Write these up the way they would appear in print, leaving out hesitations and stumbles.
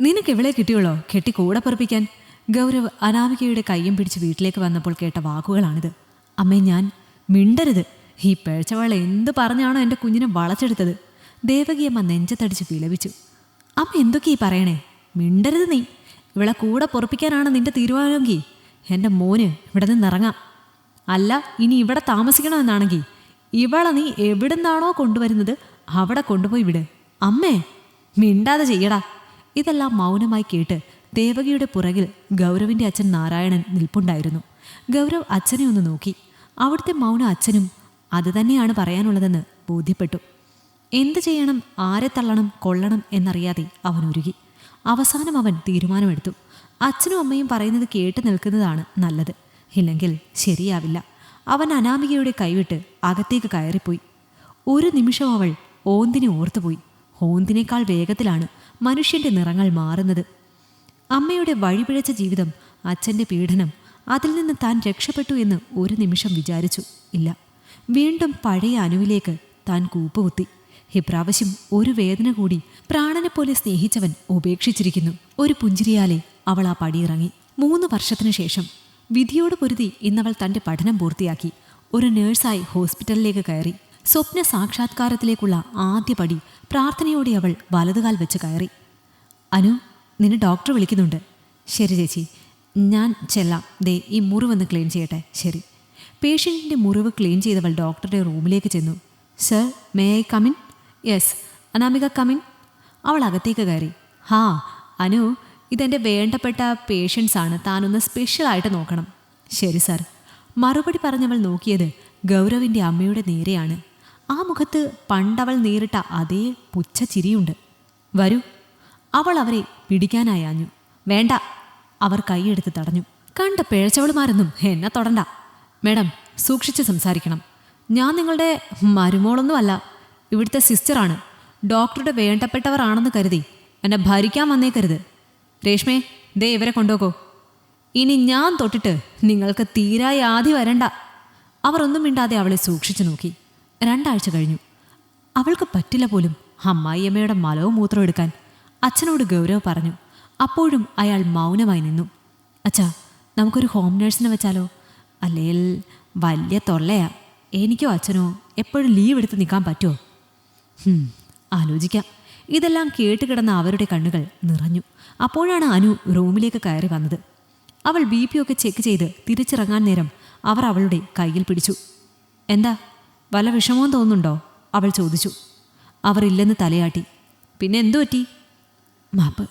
നിനക്ക് ഇവളെ കിട്ടിയുള്ളോ കെട്ടി കൂടെ പറപ്പിക്കാൻ? ഗൗരവ് അനാമികയുടെ കയ്യും പിടിച്ച് വീട്ടിലേക്ക് വന്നപ്പോൾ കേട്ട വാക്കുകളാണിത്. അമ്മേ, ഞാൻ മിണ്ടരുത്. ഈ പേഴ്ചവള എന്ത് പറഞ്ഞാണോ എൻ്റെ കുഞ്ഞിനെ വളച്ചെടുത്തത്? ദേവകിയമ്മ നെഞ്ചത്തടിച്ച് വിലപിച്ചു. അമ്മ എന്തൊക്കെയാ ഈ പറയണേ? മിണ്ടരുത് നീ. ഇവളെ കൂടെ പൊറപ്പിക്കാനാണ് നിന്റെ തീരുമാനമെങ്കിൽ എൻ്റെ മോന് ഇവിടെ നിന്നിറങ്ങാം. അല്ല, ഇനി ഇവിടെ താമസിക്കണമെന്നാണെങ്കിൽ ഇവളെ നീ എവിടുന്നാണോ കൊണ്ടുവരുന്നത് അവിടെ കൊണ്ടുപോയി വിട്. അമ്മേ, മിണ്ടാതെ ചെയ്യടാ. ഇതെല്ലാം മൗനമായി കേട്ട് ദേവകിയുടെ പുറകിൽ ഗൗരവിൻ്റെ അച്ഛൻ നാരായണൻ നിൽപ്പുണ്ടായിരുന്നു. ഗൗരവ് അച്ഛനെ ഒന്ന് നോക്കി. അവിടുത്തെ മൗനം അച്ഛനും അതുതന്നെയാണ് പറയാനുള്ളതെന്ന് ബോധ്യപ്പെട്ടു. എന്ത് ചെയ്യണം, ആരെ തള്ളണം കൊള്ളണം എന്നറിയാതെ അവൻ ഒരുങ്ങി. അവസാനം അവൻ തീരുമാനമെടുത്തു. അച്ഛനും അമ്മയും പറയുന്നത് കേട്ട് നിൽക്കുന്നതാണ് നല്ലത്, ഇല്ലെങ്കിൽ ശരിയാവില്ല. അവൻ അനാമികയുടെ കൈവിട്ട് അകത്തേക്ക് കയറിപ്പോയി. ഒരു നിമിഷം അവൾ ഓന്തിനെ ഓർത്തുപോയി. ഓന്തിനേക്കാൾ വേഗത്തിലാണ് മനുഷ്യൻ്റെ നിറങ്ങൾ മാറുന്നത്. അമ്മയുടെ വഴിപിഴച്ച ജീവിതം, അച്ഛൻ്റെ പീഡനം, അതിൽ നിന്ന് താൻ രക്ഷപ്പെട്ടു എന്ന് ഒരു നിമിഷം വിചാരിച്ചു. ഇല്ല, വീണ്ടും പഴയ അനുവിലേക്ക് താൻ കൂപ്പുകുത്തി. ഇപ്രാവശ്യം ഒരു വേദന കൂടി പ്രാണനെപ്പോലെ സ്നേഹിച്ചവൻ ഉപേക്ഷിച്ചിരിക്കുന്നു. ഒരു പുഞ്ചിരിയാലെ അവൾ ആ പടിയിറങ്ങി. 3 വർഷത്തിനു ശേഷം വിധിയോട് പൊരുതി ഇന്നവൾ തൻ്റെ പഠനം പൂർത്തിയാക്കി ഒരു നേഴ്സായി ഹോസ്പിറ്റലിലേക്ക് കയറി. സ്വപ്ന സാക്ഷാത്കാരത്തിലേക്കുള്ള ആദ്യ പടി പ്രാർത്ഥനയോടെ അവൾ വലതുകാൽ വെച്ച് കയറി. അനു, നിന്നെ ഡോക്ടർ വിളിക്കുന്നുണ്ട്. ശരി ചേച്ചി, ഞാൻ ചെല്ലാം. ദേ, ഈ മുറിവൊന്ന് ക്ലീൻ ചെയ്യട്ടെ. ശരി. പേഷ്യൻറ്റിൻ്റെ മുറിവ് ക്ലീൻ ചെയ്തവൾ ഡോക്ടറുടെ റൂമിലേക്ക് ചെന്നു. Sir, may I come in? Yes. Anamika come in. അവൾ അകത്തേക്ക് കയറി. ഹാ അനു, ഇതെൻ്റെ വേണ്ടപ്പെട്ട പേഷ്യൻസാണ്, താനൊന്ന് സ്പെഷ്യലായിട്ട് നോക്കണം. ശരി സാർ. മറുപടി പറഞ്ഞവൾ നോക്കിയത് ഗൗരവിൻ്റെ അമ്മയുടെ നേരെയാണ്. ആ മുഖത്ത് പണ്ടവൾ നേരിട്ട അതേ പുച്ഛച്ചിരിയുണ്ട്. വരൂ. അവൾ അവരെ പിടിക്കാനായി ആഞ്ഞു. വേണ്ട, അവർ കൈയെടുത്ത് തടഞ്ഞു. കണ്ട പിഴച്ചവളുമാരൊന്നും എന്നെ തൊടണ്ട. മേഡം, സൂക്ഷിച്ച് സംസാരിക്കണം. ഞാൻ നിങ്ങളുടെ മരുമോളൊന്നുമല്ല, ഇവിടുത്തെ സിസ്റ്ററാണ്. ഡോക്ടറുടെ വേണ്ടപ്പെട്ടവർ ആണെന്ന് കരുതി എന്നെ ഭരിക്കാൻ വന്നേക്കരുത്. രേഷ്മേ, ദേ ഇവരെ കൊണ്ടുപോകോ. ഇനി ഞാൻ തൊട്ടിട്ട് നിങ്ങൾക്ക് തീരായി ആദ്യം വരണ്ട. അവർ ഒന്നും മിണ്ടാതെ അവളെ സൂക്ഷിച്ചു നോക്കി. 2 ആഴ്ച കഴിഞ്ഞു. അവൾക്ക് പറ്റില്ല പോലും അമ്മായിയമ്മയുടെ മലവും മൂത്രവും എടുക്കാൻ. അച്ഛനോട് ഗൗരവ് പറഞ്ഞു. അപ്പോഴും അയാൾ മൗനമായി നിന്നു. അച്ഛാ, നമുക്കൊരു ഹോം നേഴ്സിനെ വെച്ചാലോ? അല്ലെങ്കിൽ വലിയ തൊള്ളയാ. എനിക്കോ അച്ഛനോ എപ്പോഴും ലീവ് എടുത്ത് നിൽക്കാൻ പറ്റുമോ? ആലോചിക്കാം. ഇതെല്ലാം കേട്ടുകിടന്ന അവരുടെ കണ്ണുകൾ നിറഞ്ഞു. അപ്പോഴാണ് അനു റൂമിലേക്ക് കയറി വന്നത്. അവൾ BP ഒക്കെ ചെക്ക് ചെയ്ത് തിരിച്ചിറങ്ങാൻ നേരം അവർ അവളുടെ കയ്യിൽ പിടിച്ചു. എന്താ, വല്ല വിഷമവും തോന്നുന്നുണ്ടോ? അവൾ ചോദിച്ചു. അവർ ഇല്ലെന്ന് തലയാട്ടി. പിന്നെ എന്തു പറ്റി? മാപ്പ്.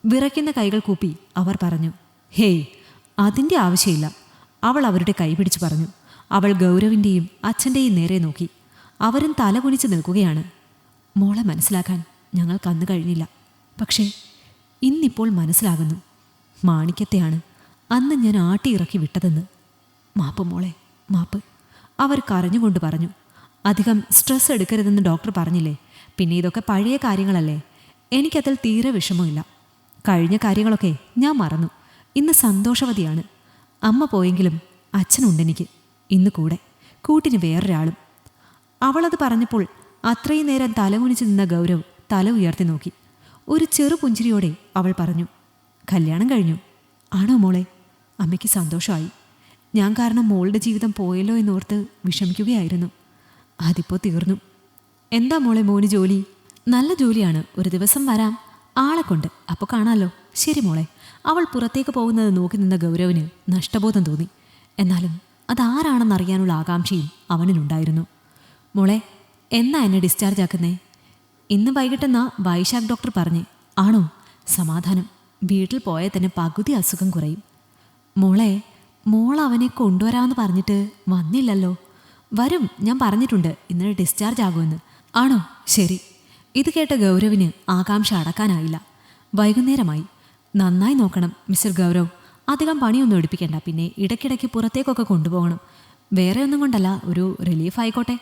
വിറയ്ക്കുന്ന കൈകൾ കൂപ്പി അവർ പറഞ്ഞു. ഹേയ്, അതിൻ്റെ ആവശ്യമില്ല. അവൾ അവരുടെ കൈ പിടിച്ചു പറഞ്ഞു. അവൾ ഗൗരവിൻ്റെയും അച്ഛൻ്റെയും നേരെ നോക്കി. അവരും തല കുനിച്ച് നിൽക്കുകയാണ്. മോളെ മനസ്സിലാക്കാൻ ഞങ്ങൾക്ക് അന്ന് കഴിഞ്ഞില്ല, പക്ഷേ ഇന്നിപ്പോൾ മനസ്സിലാകുന്നു. മാണിക്യത്തെയാണ് അന്ന് ഞാൻ ആട്ടിയിറക്കി വിട്ടതെന്ന്. മാപ്പ് മോളെ, മാപ്പ്. അവർ കരഞ്ഞുകൊണ്ട് പറഞ്ഞു. അധികം സ്ട്രെസ് എടുക്കരുതെന്ന് ഡോക്ടർ പറഞ്ഞില്ലേ? പിന്നെ ഇതൊക്കെ പഴയ കാര്യങ്ങളല്ലേ. എനിക്കതിൽ തീരെ വിഷമമില്ല. കഴിഞ്ഞ കാര്യങ്ങളൊക്കെ ഞാൻ മറന്നു. ഇന്ന് സന്തോഷവതിയാണ്. അമ്മ പോയെങ്കിലും അച്ഛനുണ്ടെനിക്ക് ഇന്ന് കൂടെ, കൂട്ടിന് വേറൊരാളും. അവളത് പറഞ്ഞപ്പോൾ അത്രയും നേരം തലകുനിച്ച് നിന്ന ഗൗരവ് തല ഉയർത്തി നോക്കി. ഒരു ചെറു പുഞ്ചിരിയോടെ അവൾ പറഞ്ഞു. കല്യാണം കഴിഞ്ഞു. ആണോ മോളെ? അമ്മയ്ക്ക് സന്തോഷമായി. ഞാൻ കാരണം മോളുടെ ജീവിതം പോയല്ലോ എന്നോർത്ത് വിഷമിക്കുകയായിരുന്നു. അതിപ്പോൾ തീർന്നു. എന്താ മോളെ മോന് ജോലി? നല്ല ജോലിയാണ്. ഒരു ദിവസം വരാം, ആളെ കൊണ്ട്, അപ്പോൾ കാണാമല്ലോ. ശരി മോളെ. അവൾ പുറത്തേക്ക് പോകുന്നത് നോക്കി നിന്ന ഗൗരവിന് നഷ്ടബോധം തോന്നി. എന്നാലും അതാരാണെന്നറിയാനുള്ള ആകാംക്ഷയും അവനിലുണ്ടായിരുന്നു. മോളെ, എന്നാ എന്നെ ഡിസ്ചാർജ് ആക്കുന്നേ? ഇന്ന് വൈകിട്ടെന്നാ വൈശാഖ് ഡോക്ടർ പറഞ്ഞേ. ആണോ? സമാധാനം. വീട്ടിൽ പോയാൽ തന്നെ പകുതി അസുഖം കുറയും. മോളെ, മോൾ അവനെ കൊണ്ടുവരാമെന്ന് പറഞ്ഞിട്ട് വന്നില്ലല്ലോ. വരും, ഞാൻ പറഞ്ഞിട്ടുണ്ട് ഇന്നലെ ഡിസ്ചാർജ് ആകുമെന്ന്. ആണോ? ശരി. ഇത് കേട്ട ഗൗരവിന് ആകാംക്ഷ അടക്കാനായില്ല. വൈകുന്നേരമായി. നന്നായി നോക്കണം മിസ്റ്റർ ഗൗരവ്. അധികം പണിയൊന്നും എടുപ്പിക്കേണ്ട. പിന്നെ ഇടയ്ക്കിടയ്ക്ക് പുറത്തേക്കൊക്കെ കൊണ്ടുപോകണം. വേറെ ഒന്നും കൊണ്ടല്ല, ഒരു റിലീഫ് ആയിക്കോട്ടെ.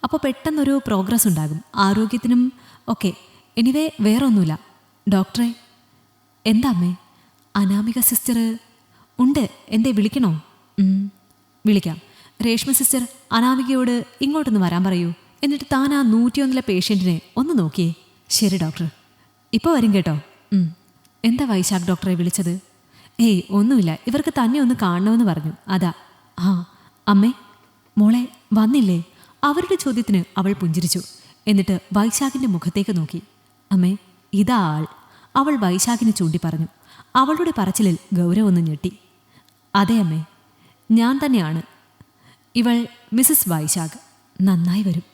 അപ്പോൾ പെട്ടെന്നൊരു പ്രോഗ്രസ് ഉണ്ടാകും, ആരോഗ്യത്തിനും ഒക്കെ. എനിവേ വേറെ ഒന്നുമില്ല. ഡോക്ടറെ. എന്താ അമ്മേ? അനാമിക സിസ്റ്റർ ഉണ്ട്. എന്തേ, വിളിക്കണോ? വിളിക്കാം. രേഷ്മ സിസ്റ്റർ, അനാമികയോട് ഇങ്ങോട്ടൊന്ന് വരാൻ പറയൂ. എന്നിട്ട് താൻ ആ 101 പേഷ്യൻറ്റിനെ ഒന്ന് നോക്കിയേ. ശരി ഡോക്ടർ, ഇപ്പോൾ വരും കേട്ടോ. എന്താ വൈശാഖ് ഡോക്ടറെ വിളിച്ചത്? ഏയ് ഒന്നുമില്ല, ഇവർക്ക് തന്നെ ഒന്ന് കാണണമെന്ന് പറഞ്ഞു, അതാ. ആ അമ്മേ, മോളെ വന്നില്ലേ? അവരുടെ ചോദ്യത്തിന് അവൾ പുഞ്ചിരിച്ചു. എന്നിട്ട് വൈശാഖിൻ്റെ മുഖത്തേക്ക് നോക്കി. അമ്മേ, ഇതാ ആൾ. അവൾ വൈശാഖിനെ ചൂണ്ടി പറഞ്ഞു. അവളുടെ പറച്ചിലിൽ ഗൗരവ് ഒന്ന് ഞെട്ടി. അതെ അമ്മേ, ഞാൻ തന്നെയാണ്. ഇവൾ മിസ്സസ് വൈശാഖ്. നന്നായി വരും.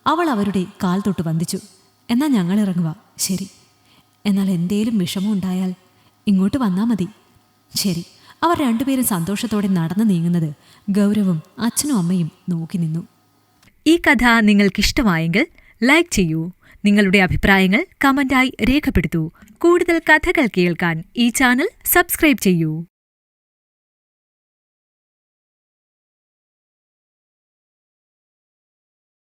അവൾ അവരുടെ കാൽ തൊട്ട് വന്ദിച്ചു. എന്നാൽ ഞങ്ങൾ ഇറങ്ങുക. ശരി. എന്നാൽ എന്തേലും വിഷമം ഉണ്ടായാൽ ഇങ്ങോട്ട് വന്നാൽ മതി. ശരി. അവർ രണ്ടുപേരും സന്തോഷത്തോടെ നടന്നു നീങ്ങുന്നത് ഗൗരവും അച്ഛനും അമ്മയും നോക്കി നിന്നു. ഈ കഥ നിങ്ങൾക്കിഷ്ടമായെങ്കിൽ ലൈക്ക് ചെയ്യൂ. നിങ്ങളുടെ അഭിപ്രായങ്ങൾ കമന്റായി രേഖപ്പെടുത്തൂ. കൂടുതൽ കഥകൾ കേൾക്കാൻ ഈ ചാനൽ സബ്സ്ക്രൈബ് ചെയ്യൂ.